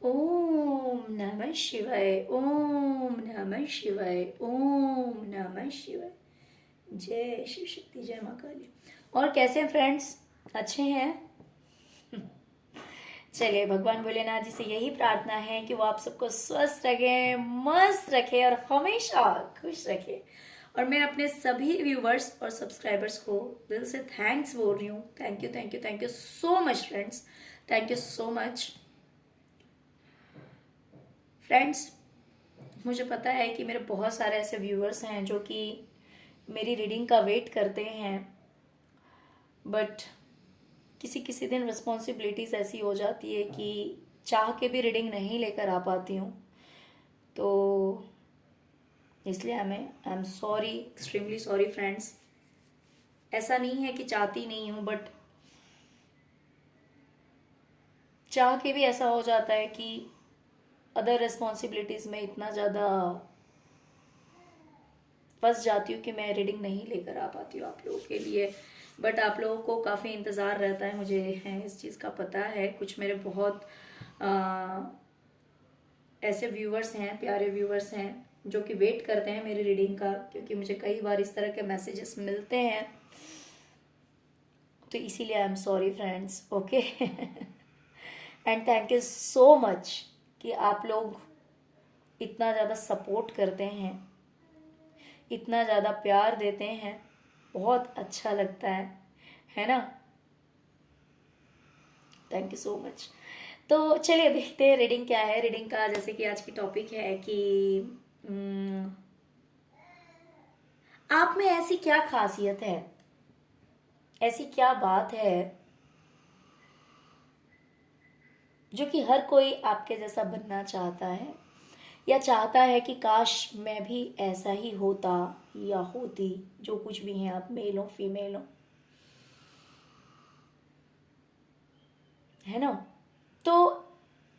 ओम नमः शिवाय, ओम नमः शिवाय, ओम नमः शिवाय। जय शिव शक्ति, जय माँ काली। और कैसे हैं फ्रेंड्स? अच्छे हैं? चलिए, भगवान भोलेनाथ जी से यही प्रार्थना है कि वो आप सबको स्वस्थ रखे, मस्त रखे और हमेशा खुश रखे। और मैं अपने सभी व्यूवर्स और सब्सक्राइबर्स को दिल से थैंक्स बोल रही हूँ। Thank you, thank you, thank you so much friends. Thank you so much friends. मुझे पता है कि मेरे बहुत सारे ऐसे व्यूअर्स हैं जो कि मेरी रीडिंग का वेट करते हैं, बट किसी किसी दिन रिस्पॉन्सिबिलिटीज़ ऐसी हो जाती है कि चाह के भी रीडिंग नहीं लेकर आ पाती हूँ। तो इसलिए I am sorry, extremely sorry friends. ऐसा नहीं है कि चाहती नहीं हूँ, बट चाह के भी ऐसा हो जाता है कि अदर रिस्पॉन्सिबिलिटीज़ में इतना ज़्यादा फंस जाती हूँ कि मैं रीडिंग नहीं लेकर आ पाती हूँ आप लोगों के लिए। बट आप लोगों को काफ़ी इंतज़ार रहता है, मुझे है इस चीज़ का पता है। कुछ मेरे बहुत ऐसे व्यूवर्स हैं, प्यारे व्यूवर्स हैं जो कि वेट करते हैं मेरी रीडिंग का, क्योंकि मुझे कई बार इस तरह के मैसेजेस मिलते हैं। तो इसीलिए I am sorry friends, okay. And thank you so much कि आप लोग इतना ज़्यादा सपोर्ट करते हैं, इतना ज़्यादा प्यार देते हैं। बहुत अच्छा लगता है ना? Thank you so much. तो चलिए देखते हैं रीडिंग क्या है। रीडिंग का जैसे कि आज की टॉपिक है कि हम्म, आप में ऐसी क्या खासियत है, ऐसी क्या बात है जो कि हर कोई आपके जैसा बनना चाहता है, या चाहता है कि काश मैं भी ऐसा ही होता या होती। जो कुछ भी हैं आप, मेल हो फीमेल हो, है ना? तो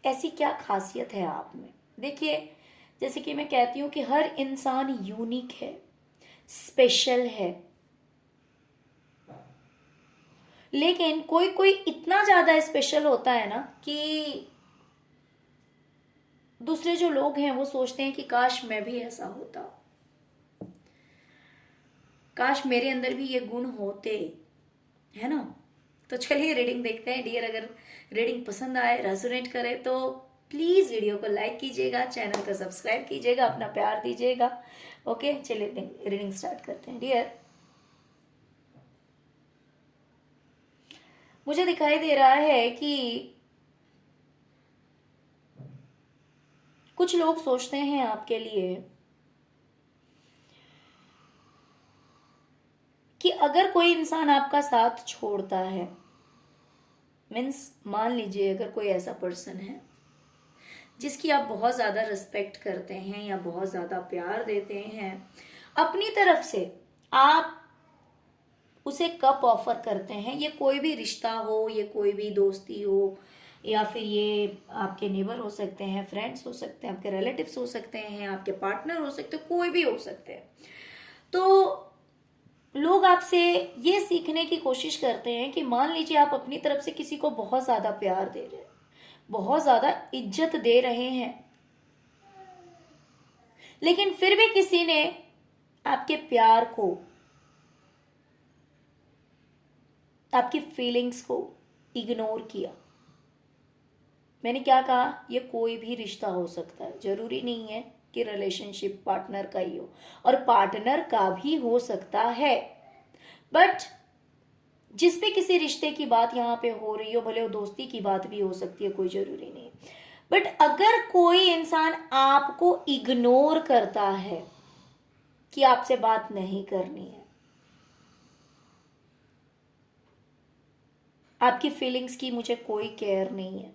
ऐसी क्या खासियत है आप में? देखिए, जैसे कि मैं कहती हूँ कि हर इंसान यूनिक है, स्पेशल है। लेकिन कोई कोई इतना ज़्यादा स्पेशल होता है ना कि दूसरे जो लोग हैं वो सोचते हैं कि काश मैं भी ऐसा होता, काश मेरे अंदर भी ये गुण होते, है ना? तो चलिए रीडिंग देखते हैं डियर। अगर रीडिंग पसंद आए, रेजोनेट करे, तो प्लीज़ वीडियो को लाइक कीजिएगा, चैनल को सब्सक्राइब कीजिएगा, अपना प्यार दीजिएगा। ओके, चलिए रीडिंग स्टार्ट करते हैं डियर। मुझे दिखाई दे रहा है कि कुछ लोग सोचते हैं आपके लिए कि अगर कोई इंसान आपका साथ छोड़ता है, मीन्स मान लीजिए अगर कोई ऐसा पर्सन है जिसकी आप बहुत ज़्यादा रिस्पेक्ट करते हैं या बहुत ज़्यादा प्यार देते हैं, अपनी तरफ से आप उसे कप ऑफर करते हैं। ये कोई भी रिश्ता हो, ये कोई भी दोस्ती हो, या फिर ये आपके नेबर हो सकते हैं, फ्रेंड्स हो सकते हैं, आपके रिलेटिव्स हो सकते हैं, आपके पार्टनर हो सकते हैं, कोई भी हो सकते हैं। तो लोग आपसे ये सीखने की कोशिश करते हैं कि मान लीजिए आप अपनी तरफ से किसी को बहुत ज़्यादा प्यार दे रहे हैं, बहुत ज़्यादा इज्जत दे रहे हैं, लेकिन फिर भी किसी ने आपके प्यार को, आपकी फीलिंग्स को इग्नोर किया। मैंने क्या कहा? ये कोई भी रिश्ता हो सकता है, जरूरी नहीं है कि रिलेशनशिप पार्टनर का ही हो, और पार्टनर का भी हो सकता है। बट जिस पे किसी रिश्ते की बात यहाँ पे हो रही हो, भले वो दोस्ती की बात भी हो सकती है, कोई जरूरी नहीं। बट अगर कोई इंसान आपको इग्नोर करता है कि आपसे बात नहीं करनी है, आपकी फीलिंग्स की मुझे कोई केयर नहीं है,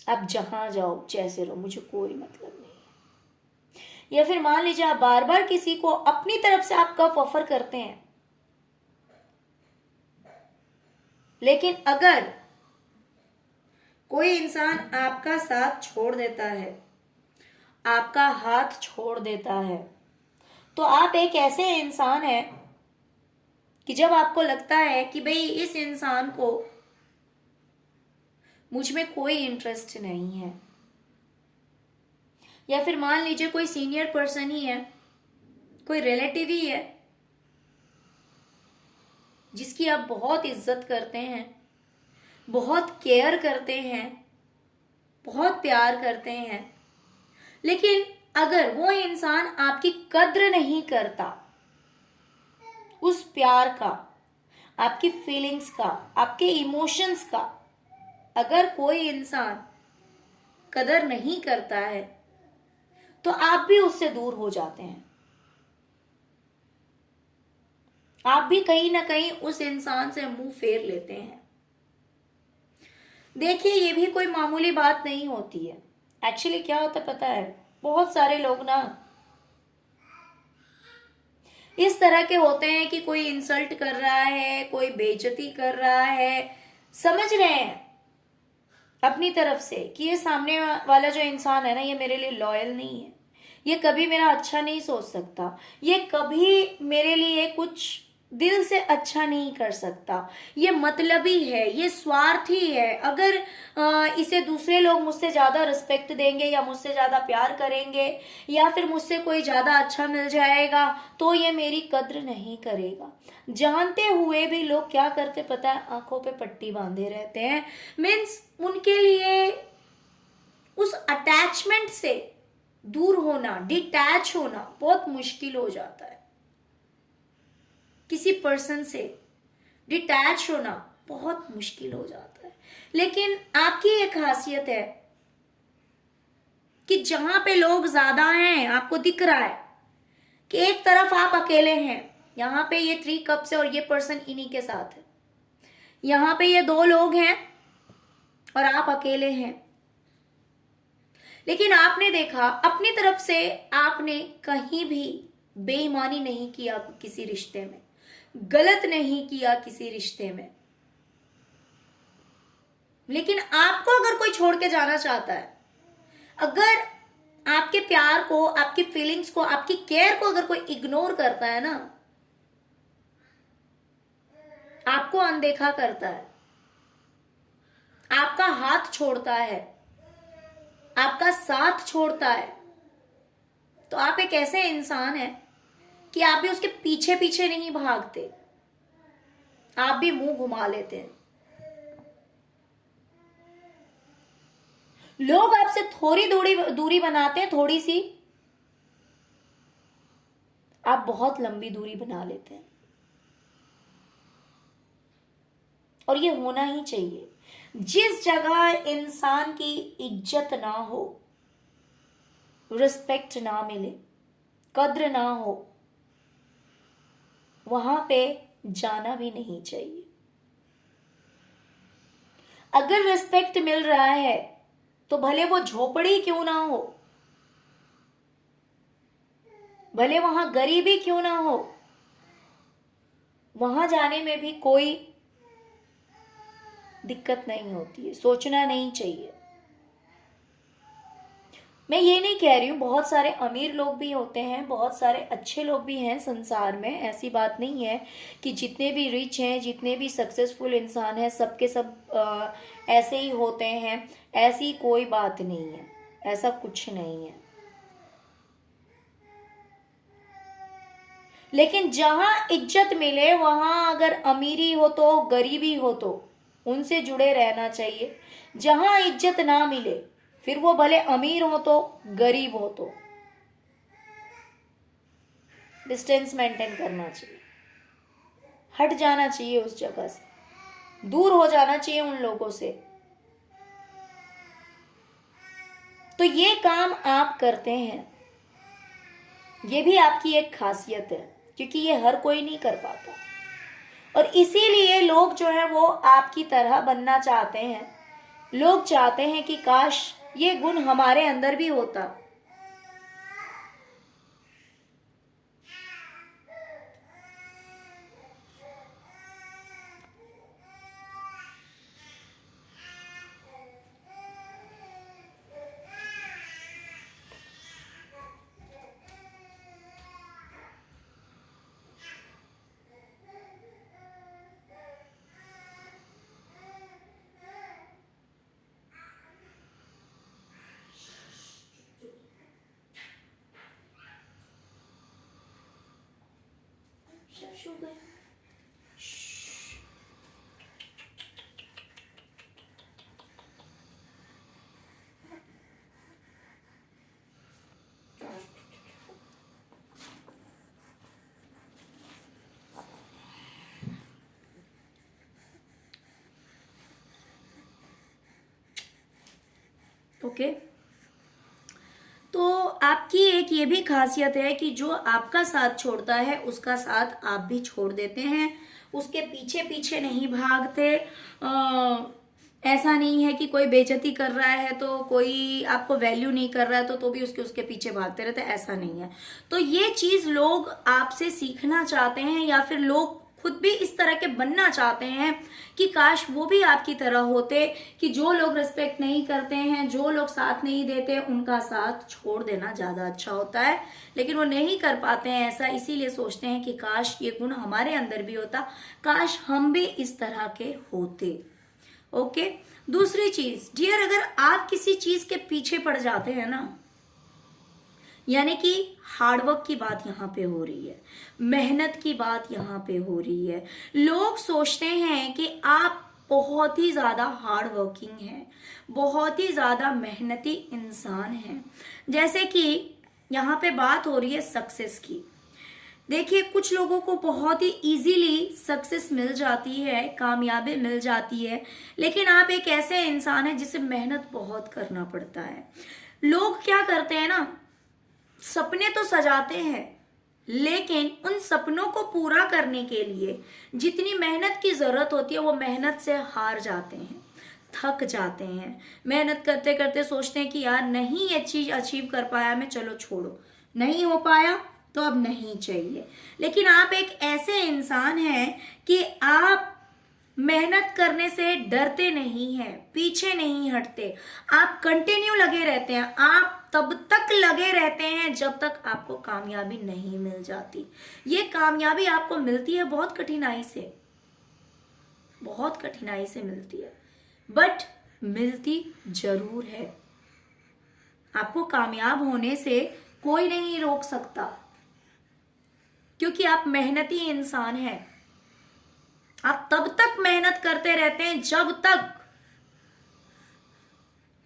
आप जहां जाओ जैसे रहो, मुझे कोई मतलब नहीं है, या फिर मान लीजिए आप बार बार किसी को अपनी तरफ से आप कप ऑफर करते हैं, लेकिन अगर कोई इंसान आपका साथ छोड़ देता है, आपका हाथ छोड़ देता है, तो आप एक ऐसे इंसान हैं कि जब आपको लगता है कि भाई इस इंसान को मुझ में कोई इंटरेस्ट नहीं है। या फिर मान लीजिए कोई सीनियर पर्सन ही है, कोई रिलेटिव ही है जिसकी आप बहुत इज्जत करते हैं, बहुत केयर करते हैं, बहुत प्यार करते हैं, लेकिन अगर वो इंसान आपकी कद्र नहीं करता, उस प्यार का, आपकी फीलिंग्स का, आपके इमोशंस का अगर कोई इंसान कदर नहीं करता है तो आप भी उससे दूर हो जाते हैं। आप भी कहीं ना कहीं उस इंसान से मुंह फेर लेते हैं। देखिए, ये भी कोई मामूली बात नहीं होती है। एक्चुअली क्या होता पता है, बहुत सारे लोग ना इस तरह के होते हैं कि कोई इंसल्ट कर रहा है, कोई बेइज्जती कर रहा है, समझ रहे हैं अपनी तरफ से कि ये सामने वाला जो इंसान है ना, ये मेरे लिए लॉयल नहीं है, ये कभी मेरा अच्छा नहीं सोच सकता, ये कभी मेरे लिए कुछ दिल से अच्छा नहीं कर सकता, ये मतलबी है, ये स्वार्थी है। अगर इसे दूसरे लोग मुझसे ज्यादा रिस्पेक्ट देंगे या मुझसे ज्यादा प्यार करेंगे या फिर मुझसे कोई ज्यादा अच्छा मिल जाएगा तो ये मेरी कद्र नहीं करेगा। जानते हुए भी लोग क्या करते पता है, आंखों पे पट्टी बांधे रहते हैं। मीन्स उनके लिए उस अटैचमेंट से दूर होना, डिटैच होना बहुत मुश्किल हो जाता है। किसी पर्सन से डिटैच होना बहुत मुश्किल हो जाता है। लेकिन आपकी एक खासियत है कि जहां पे लोग ज्यादा हैं, आपको दिख रहा है कि एक तरफ आप अकेले हैं, यहां पे ये 3 कप्स है और ये पर्सन इन्हीं के साथ है, यहां पे ये 2 लोग हैं और आप अकेले हैं। लेकिन आपने देखा अपनी तरफ से आपने कहीं भी बेईमानी नहीं किया, किसी रिश्ते में गलत नहीं किया, किसी रिश्ते में। लेकिन आपको अगर कोई छोड़ के जाना चाहता है, अगर आपके प्यार को, आपकी फीलिंग्स को, आपकी केयर को अगर कोई इग्नोर करता है ना, आपको अनदेखा करता है, आपका हाथ छोड़ता है, आपका साथ छोड़ता है, तो आप एक ऐसे इंसान हैं कि आप भी उसके पीछे पीछे नहीं भागते, आप भी मुंह घुमा लेते हैं। लोग आपसे थोड़ी दूरी बनाते हैं, थोड़ी सी, आप बहुत लंबी दूरी बना लेते हैं। और ये होना ही चाहिए। जिस जगह इंसान की इज्जत ना हो, रिस्पेक्ट ना मिले, कद्र ना हो, वहां पे जाना भी नहीं चाहिए। अगर रिस्पेक्ट मिल रहा है तो भले वो झोपड़ी क्यों ना हो, भले वहां गरीबी क्यों ना हो, वहां जाने में भी कोई दिक्कत नहीं होती है। सोचना नहीं चाहिए। मैं ये नहीं कह रही हूँ, बहुत सारे अमीर लोग भी होते हैं, बहुत सारे अच्छे लोग भी हैं संसार में, ऐसी बात नहीं है कि जितने भी रिच हैं, जितने भी सक्सेसफुल इंसान हैं, सबके सब ऐसे ही होते हैं। ऐसी कोई बात नहीं है, ऐसा कुछ नहीं है। लेकिन जहां इज्जत मिले, वहां अगर अमीरी हो तो, गरीबी हो तो, उनसे जुड़े रहना चाहिए। जहां इज्जत ना मिले, फिर वो भले अमीर हो तो, गरीब हो तो, डिस्टेंस मेंटेन करना चाहिए, हट जाना चाहिए उस जगह से, दूर हो जाना चाहिए उन लोगों से। तो ये काम आप करते हैं, ये भी आपकी एक खासियत है, क्योंकि ये हर कोई नहीं कर पाता। और इसीलिए लोग जो है वो आपकी तरह बनना चाहते हैं। लोग चाहते हैं कि काश ये गुण हमारे अंदर भी होता। खामोश हो गए। ओके, तो आपकी एक ये भी खासियत है कि जो आपका साथ छोड़ता है उसका साथ आप भी छोड़ देते हैं, उसके पीछे पीछे नहीं भागते। ऐसा नहीं है कि कोई बेइज्जती कर रहा है तो कोई आपको वैल्यू नहीं कर रहा है तो भी उसके उसके पीछे भागते रहते, ऐसा नहीं है। तो ये चीज लोग आपसे सीखना चाहते हैं या फिर लोग खुद भी इस तरह के बनना चाहते हैं कि काश वो भी आपकी तरह होते, कि जो लोग रिस्पेक्ट नहीं करते हैं, जो लोग साथ नहीं देते, उनका साथ छोड़ देना ज्यादा अच्छा होता है। लेकिन वो नहीं कर पाते हैं ऐसा, इसीलिए सोचते हैं कि काश ये गुण हमारे अंदर भी होता, काश हम भी इस तरह के होते। ओके, दूसरी चीज डियर, अगर आप किसी चीज के पीछे पड़ जाते हैं ना, यानी कि हार्डवर्क की बात यहाँ पे हो रही है, मेहनत की बात यहाँ पे हो रही है, लोग सोचते हैं कि आप बहुत ही ज्यादा हार्ड वर्किंग हैं, बहुत ही ज्यादा मेहनती इंसान हैं। जैसे कि यहाँ पे बात हो रही है सक्सेस की। देखिए, कुछ लोगों को बहुत ही इजीली सक्सेस मिल जाती है, कामयाबी मिल जाती है, लेकिन आप एक ऐसे इंसान हैं जिसे मेहनत बहुत करना पड़ता है। लोग क्या करते हैं ना, सपने तो सजाते हैं, लेकिन उन सपनों को पूरा करने के लिए जितनी मेहनत की जरूरत होती है वो मेहनत से हार जाते हैं, थक जाते हैं। मेहनत करते करते सोचते हैं कि यार नहीं ये चीज अचीव कर पाया मैं, चलो छोड़ो, नहीं हो पाया तो अब नहीं चाहिए। लेकिन आप एक ऐसे इंसान हैं कि आप मेहनत करने से डरते नहीं हैं, पीछे नहीं हटते, आप कंटिन्यू लगे रहते हैं, आप तब तक लगे रहते हैं जब तक आपको कामयाबी नहीं मिल जाती। ये कामयाबी आपको मिलती है बहुत कठिनाई से, बहुत कठिनाई से मिलती है, बट मिलती जरूर है। आपको कामयाब होने से कोई नहीं रोक सकता, क्योंकि आप मेहनती इंसान हैं। आप तब तक मेहनत करते रहते हैं जब तक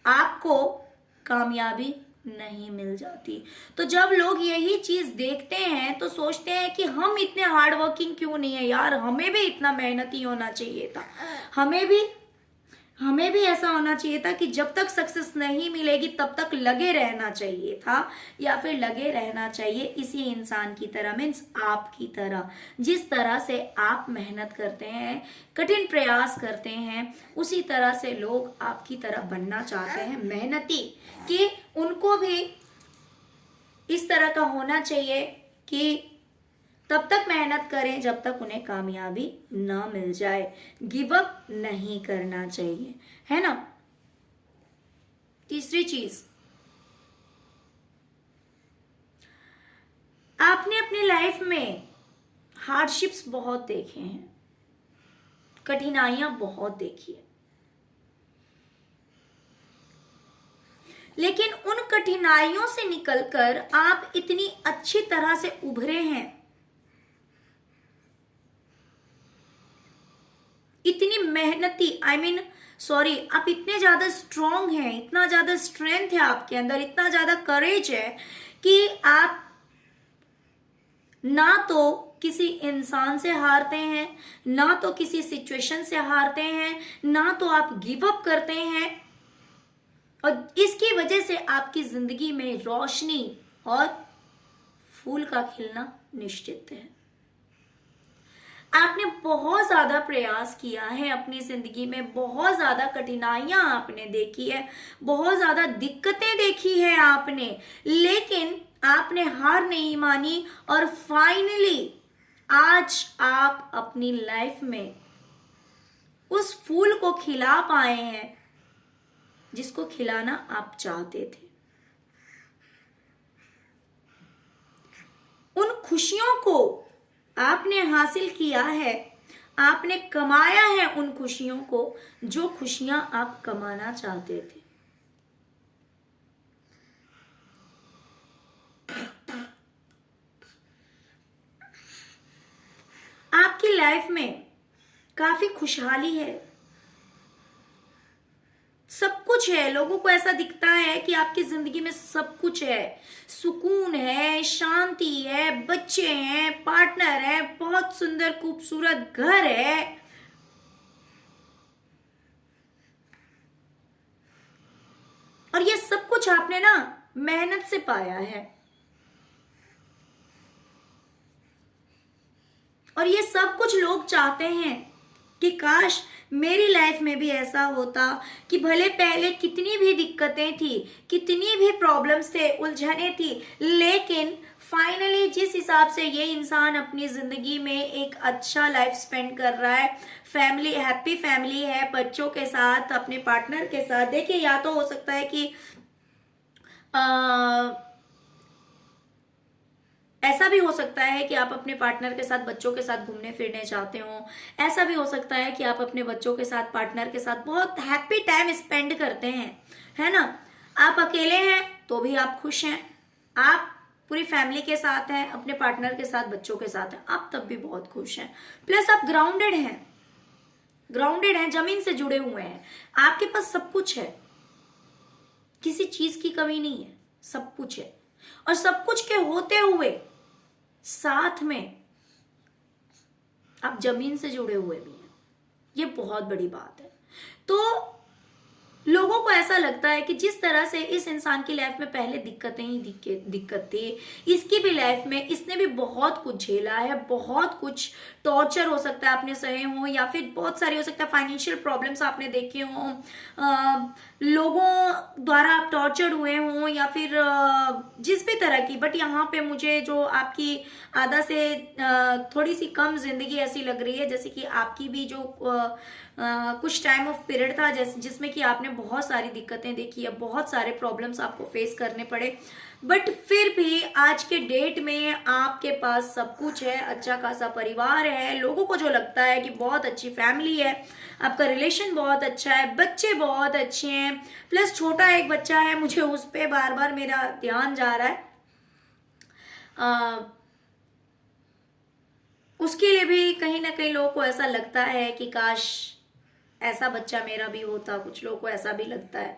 आपको कामयाबी नहीं मिल जाती। तो जब लोग यही चीज देखते हैं तो सोचते हैं कि हम इतने हार्ड वर्किंग क्यों नहीं है यार, हमें भी इतना मेहनती होना चाहिए था, हमें भी ऐसा होना चाहिए था कि जब तक सक्सेस नहीं मिलेगी तब तक लगे रहना चाहिए था, या फिर लगे रहना चाहिए इसी इंसान की तरह, मीन्स आपकी तरह। जिस तरह से आप मेहनत करते हैं, कठिन प्रयास करते हैं, उसी तरह से लोग आपकी तरह बनना चाहते हैं, मेहनती, कि उनको भी इस तरह का होना चाहिए कि तब तक मेहनत करें जब तक उन्हें कामयाबी ना मिल जाए, गिव अप नहीं करना चाहिए, है ना। तीसरी चीज, आपने अपनी लाइफ में हार्डशिप्स बहुत देखे हैं, कठिनाइयां बहुत देखी है, लेकिन उन कठिनाइयों से निकलकर आप इतनी अच्छी तरह से उभरे हैं, इतनी मेहनती, सॉरी, आप इतने ज्यादा स्ट्रांग हैं, इतना ज्यादा स्ट्रेंथ है आपके अंदर, इतना ज्यादा करेज है कि आप ना तो किसी इंसान से हारते हैं, ना तो किसी सिचुएशन से हारते हैं, ना तो आप गिव अप करते हैं, और इसकी वजह से आपकी जिंदगी में रोशनी और फूल का खिलना निश्चित है। आपने बहुत ज्यादा प्रयास किया है अपनी जिंदगी में, बहुत ज्यादा कठिनाइयां आपने देखी है, बहुत ज्यादा दिक्कतें देखी है आपने, लेकिन आपने हार नहीं मानी, और फाइनली आज आप अपनी लाइफ में उस फूल को खिला पाए हैं जिसको खिलाना आप चाहते थे। उन खुशियों को आपने हासिल किया है, आपने कमाया है उन खुशियों को जो खुशियां आप कमाना चाहते थे। लाइफ में काफी खुशहाली है, सब कुछ है। लोगों को ऐसा दिखता है कि आपकी जिंदगी में सब कुछ है, सुकून है, शांति है, बच्चे हैं, पार्टनर है, बहुत सुंदर खूबसूरत घर है, और ये सब कुछ आपने ना मेहनत से पाया है। और ये सब कुछ लोग चाहते हैं कि काश मेरी लाइफ में भी ऐसा होता कि भले पहले कितनी भी दिक्कतें थी, कितनी भी प्रॉब्लम्स थे, उलझने थी, लेकिन फाइनली जिस हिसाब से ये इंसान अपनी जिंदगी में एक अच्छा लाइफ स्पेंड कर रहा है, फैमिली, हैप्पी फैमिली है, बच्चों के साथ, अपने पार्टनर के साथ। देखिए, या तो हो सकता है कि ऐसा भी हो सकता है कि आप अपने पार्टनर के साथ, बच्चों के साथ घूमने फिरने जाते हो। ऐसा भी हो सकता है कि आप अपने बच्चों के साथ, पार्टनर के साथ बहुत हैप्पी टाइम स्पेंड करते हैं, है ना। आप अकेले हैं तो भी आप खुश हैं, आप पूरी फैमिली के साथ हैं, अपने पार्टनर के साथ, बच्चों के साथ हैं, आप तब भी बहुत खुश हैं। प्लस आप ग्राउंडेड हैं, जमीन से जुड़े हुए हैं, आपके पास सब कुछ है, किसी चीज की कमी नहीं है, सब कुछ है। और सब कुछ के होते हुए साथ में आप जमीन से जुड़े हुए भी हैं, ये बहुत बड़ी बात है। तो लोगों को ऐसा लगता है कि जिस तरह से इस इंसान की लाइफ में पहले दिक्कतें ही दिक्कत थी, इसकी भी लाइफ में इसने भी बहुत कुछ झेला है, बहुत कुछ टॉर्चर हो सकता है आपने सहे हो, या फिर बहुत सारी हो सकता है फाइनेंशियल प्रॉब्लम्स आपने देखे हो, लोगों द्वारा आप टॉर्चर्ड हुए हो, या फिर जिस भी तरह की। बट यहाँ पे मुझे जो आपकी आधा से थोड़ी सी कम जिंदगी ऐसी लग रही है, जैसे कि आपकी भी जो कुछ टाइम ऑफ पीरियड था जिसमें कि आपने बहुत सारी दिक्कतें देखी है, बहुत सारे प्रॉब्लम्स आपको फेस करने पड़े, बट फिर भी आज के डेट में आपके पास सब कुछ है, अच्छा खासा परिवार है, लोगों को जो लगता है कि बहुत अच्छी फैमिली है, आपका रिलेशन बहुत अच्छा है, बच्चे बहुत अच्छे हैं, प्लस छोटा एक बच्चा है, मुझे उस पर बार बार मेरा ध्यान जा रहा है। उसके लिए भी कहीं ना कहीं लोगों को ऐसा लगता है कि काश ऐसा बच्चा मेरा भी होता, कुछ लोगों को ऐसा भी लगता है,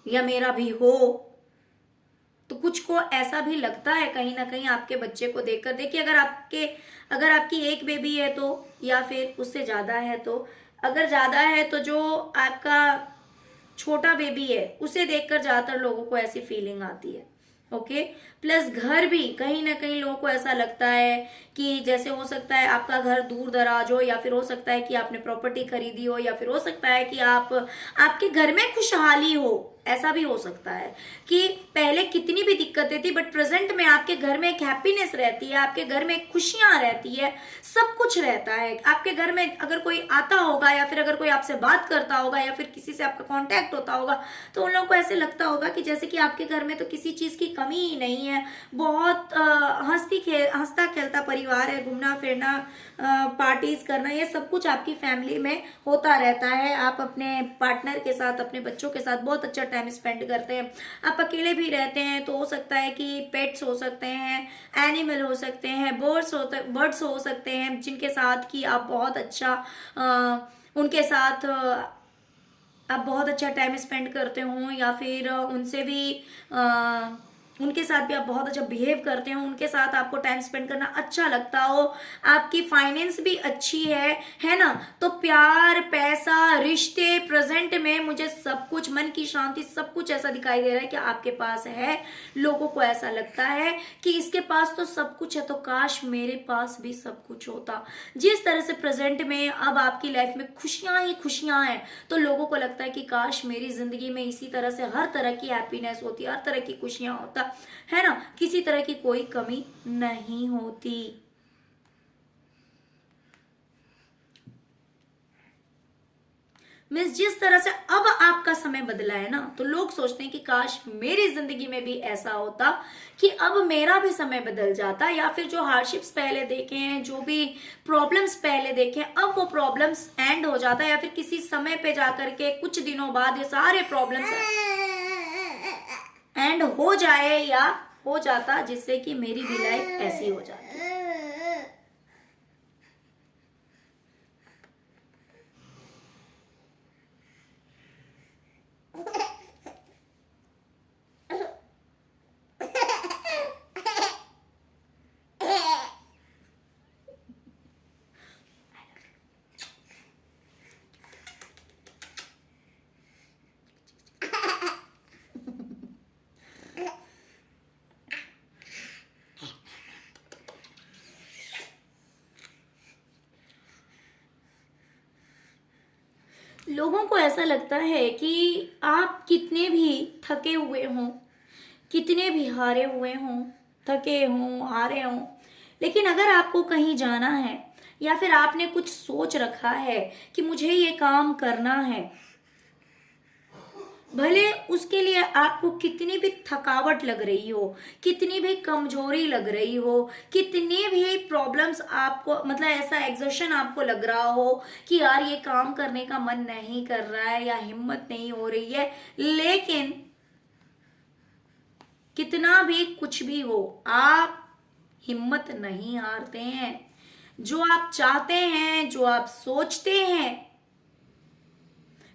या मेरा भी हो। तो कुछ को ऐसा भी लगता है कहीं ना कहीं आपके बच्चे को देखकर। देखिए, अगर आपकी एक बेबी है तो, या फिर उससे ज्यादा है तो, अगर ज्यादा है तो जो आपका छोटा बेबी है उसे देखकर ज्यादातर लोगों को ऐसी फीलिंग आती है। ओके, प्लस घर भी कहीं ना कहीं लोगों को ऐसा लगता है कि जैसे हो सकता है आपका घर दूर दराज हो, या फिर हो सकता है कि आपने प्रॉपर्टी खरीदी हो, या फिर हो सकता है कि आपके घर में खुशहाली हो। ऐसा भी हो सकता है कि पहले कितनी भी दिक्कतें थी, बट प्रेजेंट में आपके घर में एक हैप्पीनेस रहती है, आपके घर में एक खुशियां रहती है, सब कुछ रहता है। आपके घर में अगर कोई आता होगा, या फिर अगर कोई आपसे बात करता होगा, या फिर किसी से आपका कांटेक्ट होता होगा, तो उन लोगों को ऐसे लगता होगा कि जैसे कि आपके घर में तो किसी चीज की कमी ही नहीं है, बहुत हंसता खेलता परिवार है, घूमना फिरना, पार्टीज करना, ये सब कुछ आपकी फैमिली में होता रहता है। आप अपने पार्टनर के साथ, अपने बच्चों के साथ बहुत अच्छा टाइम स्पेंड करते हैं। आप अकेले भी रहते हैं तो हो सकता है कि पेट्स हो सकते हैं, एनिमल हो सकते हैं, बर्ड्स हो सकते हैं, जिनके साथ कि आप बहुत अच्छा उनके साथ आप बहुत अच्छा टाइम स्पेंड करते हो, या फिर उनके साथ भी आप बहुत अच्छा बिहेव करते हो, उनके साथ आपको टाइम स्पेंड करना अच्छा लगता हो, आपकी फाइनेंस भी अच्छी है ना। तो प्यार, पैसा, रिश्ते, प्रेजेंट में मुझे सब कुछ, मन की शांति, सब कुछ ऐसा दिखाई दे रहा है कि आपके पास है। लोगों को ऐसा लगता है कि इसके पास तो सब कुछ है, तो काश मेरे पास भी सब कुछ होता। जिस तरह से प्रेजेंट में अब आपकी लाइफ में खुशियां ही खुशियां हैं, तो लोगों को लगता है कि काश मेरी जिंदगी में इसी तरह से हर तरह की हैप्पीनेस होती, हर तरह की खुशियां होता, है ना, किसी तरह की कोई कमी नहीं होती। मीन्स जिस तरह से अब आपका समय बदला है ना, तो लोग सोचते हैं कि काश मेरी जिंदगी में भी ऐसा होता कि अब मेरा भी समय बदल जाता, या फिर जो हार्डशिप्स पहले देखे हैं, जो भी प्रॉब्लम्स पहले देखे हैं, अब वो प्रॉब्लम्स एंड हो जाता, या फिर किसी समय पे जाकर के कुछ दिनों बाद ये सारे प्रॉब्लम्स एंड हो जाए या हो जाता, जिससे कि मेरी भी लाइफ ऐसी हो जाती। लोगों को ऐसा लगता है कि आप कितने भी थके हुए हों, कितने भी हारे हुए हों, थके हों, हारे हों, लेकिन अगर आपको कहीं जाना है या फिर आपने कुछ सोच रखा है कि मुझे ये काम करना है, भले उसके लिए आपको कितनी भी थकावट लग रही हो, कितनी भी कमजोरी लग रही हो, कितनी भी प्रॉब्लम्स आपको, मतलब ऐसा एग्जर्शन आपको लग रहा हो कि यार ये काम करने का मन नहीं कर रहा है या हिम्मत नहीं हो रही है, लेकिन कितना भी कुछ भी हो, आप हिम्मत नहीं हारते हैं। जो आप चाहते हैं, जो आप सोचते हैं,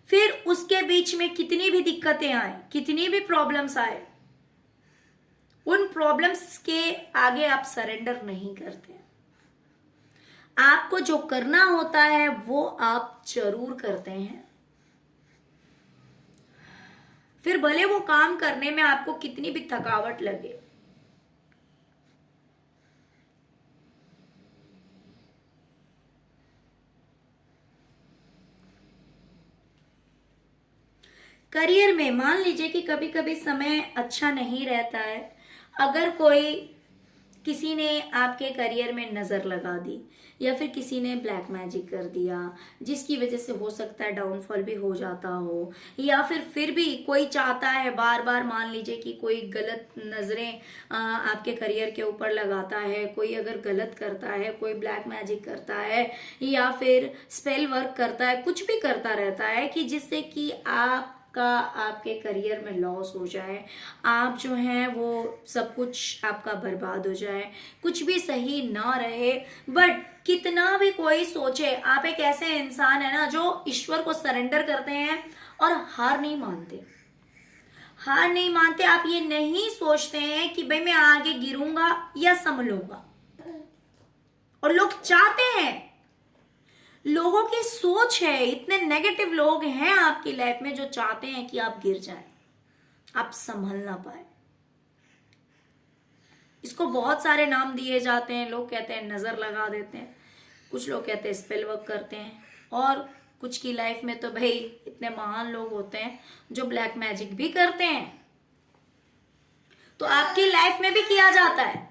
फिर उसके बीच में कितनी भी दिक्कतें आए, कितनी भी प्रॉब्लम्स आए, उन प्रॉब्लम्स के आगे आप सरेंडर नहीं करते। आपको जो करना होता है वो आप जरूर करते हैं, फिर भले वो काम करने में आपको कितनी भी थकावट लगे। करियर में मान लीजिए कि कभी कभी समय अच्छा नहीं रहता है। अगर कोई, किसी ने आपके करियर में नजर लगा दी या फिर किसी ने ब्लैक मैजिक कर दिया, जिसकी वजह से हो सकता है डाउनफॉल भी हो जाता हो, या फिर भी कोई चाहता है बार बार, मान लीजिए कि कोई गलत नजरें आपके करियर के ऊपर लगाता है, कोई अगर गलत करता है, कोई ब्लैक मैजिक करता है या फिर स्पेल वर्क करता है, कुछ भी करता रहता है कि जिससे कि का आपके करियर में लॉस हो जाए, आप जो हैं वो सब कुछ आपका बर्बाद हो जाए, कुछ भी सही ना रहे। बट कितना भी कोई सोचे, आप एक ऐसे इंसान है ना जो ईश्वर को सरेंडर करते हैं और हार नहीं मानते। हार नहीं मानते, आप ये नहीं सोचते हैं कि भाई मैं आगे गिरूंगा या संभलूंगा। और लोग चाहते हैं, लोगों की सोच है, इतने नेगेटिव लोग हैं आपकी लाइफ में जो चाहते हैं कि आप गिर जाएं, आप संभल ना पाए। इसको बहुत सारे नाम दिए जाते हैं। लोग कहते हैं नजर लगा देते हैं, कुछ लोग कहते हैं स्पेल वर्क करते हैं, और कुछ की लाइफ में तो भाई इतने महान लोग होते हैं जो ब्लैक मैजिक भी करते हैं। तो आपकी लाइफ में भी किया जाता है।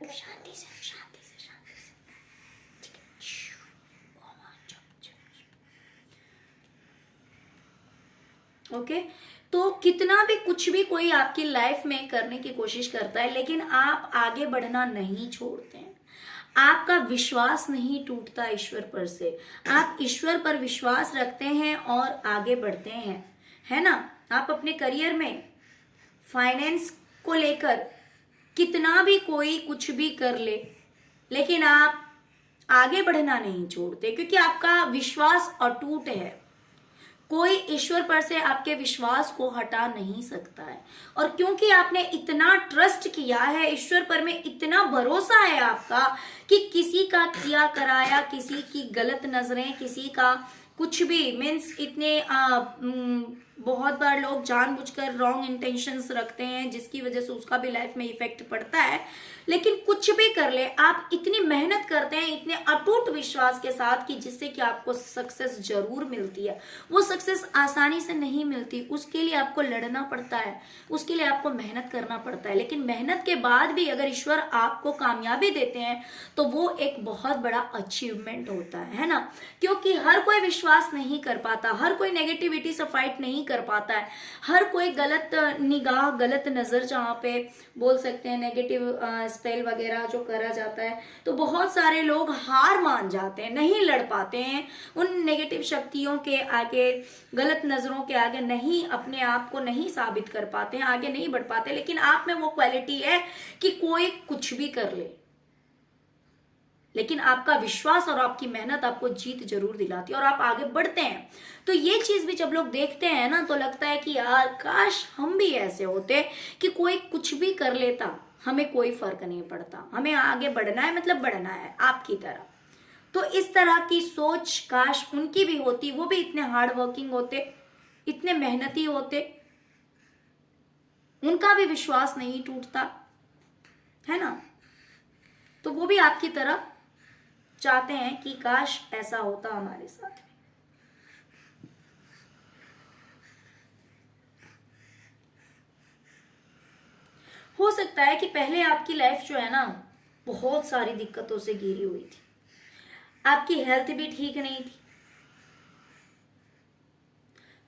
शांति से, शांति से, शांति से। ओके, तो कितना भी कुछ भी कोई आपकी लाइफ में करने की कोशिश करता है, लेकिन आप आगे बढ़ना नहीं छोड़ते हैं। आपका विश्वास नहीं टूटता ईश्वर पर से, आप ईश्वर पर विश्वास रखते हैं और आगे बढ़ते हैं, है ना। आप अपने करियर में, फाइनेंस को लेकर कितना भी कोई कुछ भी कर ले, लेकिन आप आगे बढ़ना नहीं छोड़ते, क्योंकि आपका विश्वास अटूट है। कोई ईश्वर पर से आपके विश्वास को हटा नहीं सकता है। और क्योंकि आपने इतना ट्रस्ट किया है ईश्वर पर, में इतना भरोसा है आपका कि किसी का किया कराया, किसी की गलत नजरें, किसी का कुछ भी, मीन्स इतने बहुत बार लोग जानबूझकर रॉन्ग इंटेंशंस रखते हैं, जिसकी वजह से उसका भी लाइफ में इफेक्ट पड़ता है। लेकिन कुछ भी कर ले, आप इतनी मेहनत करते हैं इतने अटूट विश्वास के साथ कि जिससे कि आपको सक्सेस जरूर मिलती है। वो सक्सेस आसानी से नहीं मिलती, उसके लिए आपको लड़ना पड़ता है, उसके लिए आपको मेहनत करना पड़ता है। लेकिन मेहनत के बाद भी अगर ईश्वर आपको कामयाबी देते हैं तो वो एक बहुत बड़ा अचीवमेंट होता है ना। क्योंकि हर कोई विश्वास नहीं कर पाता, हर कोई नेगेटिविटी से फाइट नहीं कर पाता है। हर कोई गलत निगाह, गलत नज़र, जहाँ पे बोल सकते हैं नेगेटिव स्पेल वगैरह जो करा जाता है, तो बहुत सारे लोग हार मान जाते हैं, नहीं लड़ पाते हैं उन नेगेटिव शक्तियों के आगे, गलत नज़रों के आगे, नहीं अपने आप को नहीं साबित कर पाते हैं, आगे नहीं बढ़ पाते। लेकिन आप में वो क्वालिटी है कि कोई कुछ भी कर ले, लेकिन आपका विश्वास और आपकी मेहनत आपको जीत जरूर दिलाती है और आप आगे बढ़ते हैं। तो ये चीज भी जब लोग देखते हैं ना, तो लगता है कि यार काश हम भी ऐसे होते कि कोई कुछ भी कर लेता, हमें कोई फर्क नहीं पड़ता, हमें आगे बढ़ना है मतलब बढ़ना है आपकी तरह। तो इस तरह की सोच काश उनकी भी होती, वो भी इतने हार्ड वर्किंग होते, इतने मेहनती होते, उनका भी विश्वास नहीं टूटता, है ना। तो वो भी आपकी तरह चाहते हैं कि काश ऐसा होता हमारे साथ। हो सकता है कि पहले आपकी लाइफ जो है ना बहुत सारी दिक्कतों से घिरी हुई थी, आपकी हेल्थ भी ठीक नहीं थी,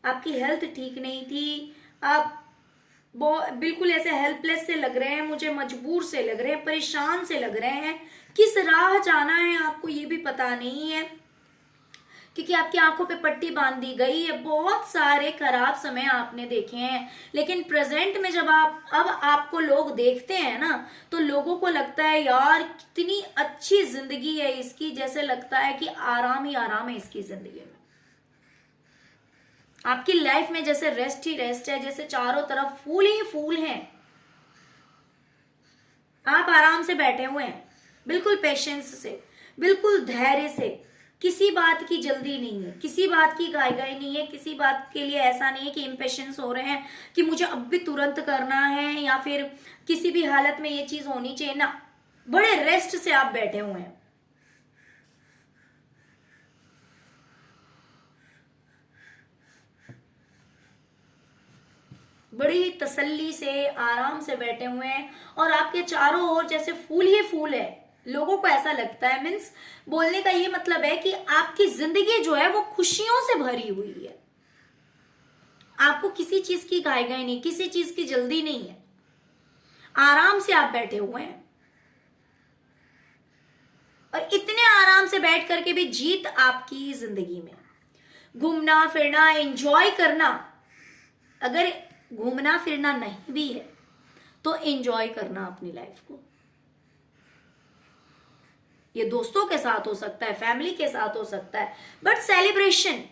आपकी हेल्थ ठीक नहीं थी, आप बिल्कुल ऐसे हेल्पलेस से लग रहे हैं, मुझे मजबूर से लग रहे हैं, परेशान से लग रहे हैं, किस राह जाना है आपको ये भी पता नहीं है, क्योंकि आपकी आंखों पे पट्टी बांध दी गई है। बहुत सारे खराब समय आपने देखे हैं, लेकिन प्रेजेंट में जब अब आपको लोग देखते हैं ना, तो लोगों को लगता है यार कितनी अच्छी जिंदगी है इसकी, जैसे लगता है कि आराम ही आराम है इसकी जिंदगी में। आपकी लाइफ में जैसे रेस्ट ही रेस्ट है, जैसे चारों तरफ फूल ही फूल हैं, आप आराम से बैठे हुए हैं, बिल्कुल पेशेंस से, बिल्कुल धैर्य से, किसी बात की जल्दी नहीं है, किसी बात की गाई नहीं है, किसी बात के लिए ऐसा नहीं है कि इम्पेशेंस हो रहे हैं कि मुझे अब भी तुरंत करना है या फिर किसी भी हालत में ये चीज होनी चाहिए ना। बड़े रेस्ट से आप बैठे हुए हैं। बड़ी तसल्ली से आराम से बैठे हुए हैं और आपके चारों ओर जैसे फूल ही फूल है। लोगों को ऐसा लगता है, मीन्स बोलने का ये मतलब है कि आपकी जिंदगी जो है वो खुशियों से भरी हुई है, आपको किसी चीज की घाई नहीं, किसी चीज की जल्दी नहीं है, आराम से आप बैठे हुए हैं। और इतने आराम से बैठ करके भी जीत आपकी जिंदगी में। घूमना फिरना, एंजॉय करना, अगर घूमना फिरना नहीं भी है तो एंजॉय करना अपनी लाइफ को। ये दोस्तों के साथ हो सकता है, फैमिली के साथ हो सकता है, बट सेलिब्रेशन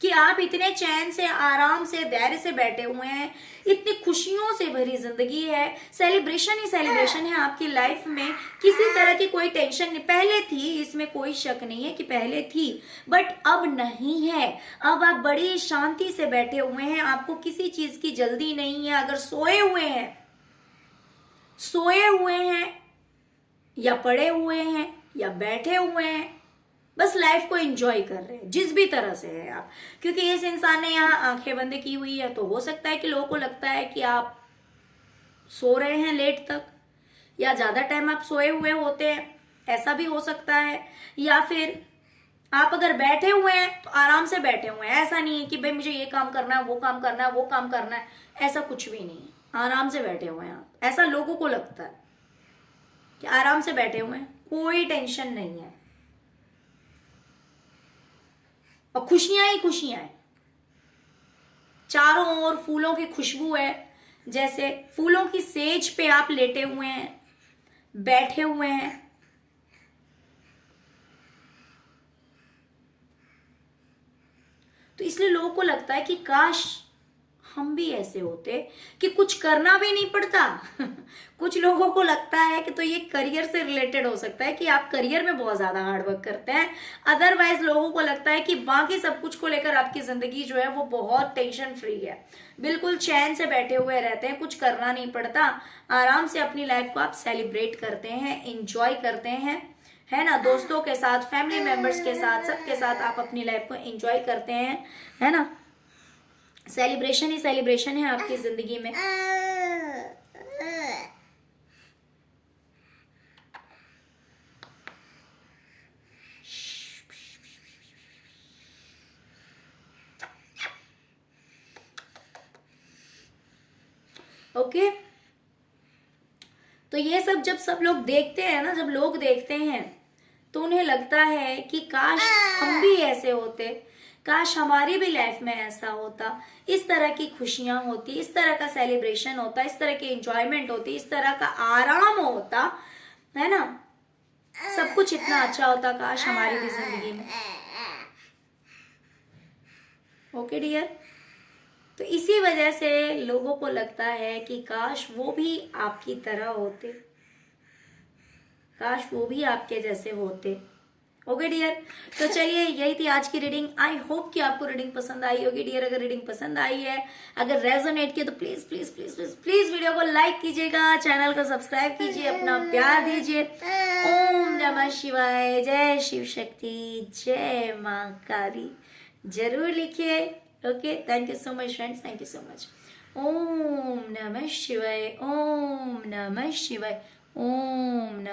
कि आप इतने चैन से, आराम से, धैर्य से बैठे हुए हैं, इतनी खुशियों से भरी जिंदगी है, सेलिब्रेशन ही सेलिब्रेशन है आपकी लाइफ में। किसी तरह की कोई टेंशन नहीं, पहले थी इसमें कोई शक नहीं है कि पहले थी, बट अब नहीं है। अब आप बड़ी शांति से बैठे हुए हैं, आपको किसी चीज की जल्दी नहीं है। अगर सोए हुए हैं या पड़े हुए हैं या बैठे हुए हैं, बस लाइफ को एंजॉय कर रहे हैं जिस भी तरह से है आप। क्योंकि इस इंसान ने यहाँ आंखें बंद की हुई है, तो हो सकता है कि लोगों को लगता है कि आप सो रहे हैं लेट तक, या ज्यादा टाइम आप सोए हुए होते हैं, ऐसा भी हो सकता है। या फिर आप अगर बैठे हुए हैं तो आराम से बैठे हुए हैं, ऐसा नहीं है कि भाई मुझे ये काम करना है, वो काम करना है, वो काम करना है, ऐसा कुछ भी नहीं है। आराम से बैठे हुए हैं आप, ऐसा लोगों को लगता है कि आराम से बैठे हुए हैं, कोई टेंशन नहीं है और खुशियां ही खुशियां हैं। चारों ओर फूलों की खुशबू है, जैसे फूलों की सेज पे आप लेटे हुए हैं, बैठे हुए हैं। तो इसलिए लोगों को लगता है कि काश हम भी ऐसे होते कि कुछ करना भी नहीं पड़ता। कुछ लोगों को लगता है कि तो ये करियर से रिलेटेड हो सकता है कि आप करियर में बहुत ज्यादा हार्डवर्क करते हैं। अदरवाइज लोगों को लगता है कि बाकी सब कुछ को लेकर आपकी जिंदगी जो है वो बहुत टेंशन फ्री है, बिल्कुल चैन से बैठे हुए रहते हैं, कुछ करना नहीं पड़ता, आराम से अपनी लाइफ को आप सेलिब्रेट करते हैं, इंजॉय करते हैं, है ना। दोस्तों के साथ, फैमिली मेंबर्स के साथ, सबके साथ आप अपनी लाइफ को एंजॉय करते हैं, है ना। सेलिब्रेशन ही सेलिब्रेशन है आपकी जिंदगी में। ओके। तो ये सब जब सब लोग देखते हैं ना, जब लोग देखते हैं तो उन्हें लगता है कि काश हम भी ऐसे होते, काश हमारी भी लाइफ में ऐसा होता, इस तरह की खुशियां होती, इस तरह का सेलिब्रेशन होता, इस तरह की एंजॉयमेंट होती, इस तरह का आराम होता, है ना, सब कुछ इतना अच्छा होता, काश हमारी भी जिंदगी में। Okay dear. तो इसी वजह से लोगों को लगता है कि काश वो भी आपकी तरह होते, काश वो भी आपके जैसे होते। Okay dear. तो चलिए यही थी आज की रीडिंग। आई होप कि आपको रीडिंग पसंद आई होगी डियर। अगर रीडिंग पसंद आई है, अगर रेजोनेट किया तो please please please please please video को लाइक कीजिएगा, चैनल को सब्सक्राइब कीजिए, अपना प्यार दीजिए। ओम नमः शिवाय, जय शिव शक्ति, जय माँ काली जरूर लिखिए। Okay, thank you so much friends, thank you so much. Om नमः शिवाय, ओम नमः शिवाय, ओम नमः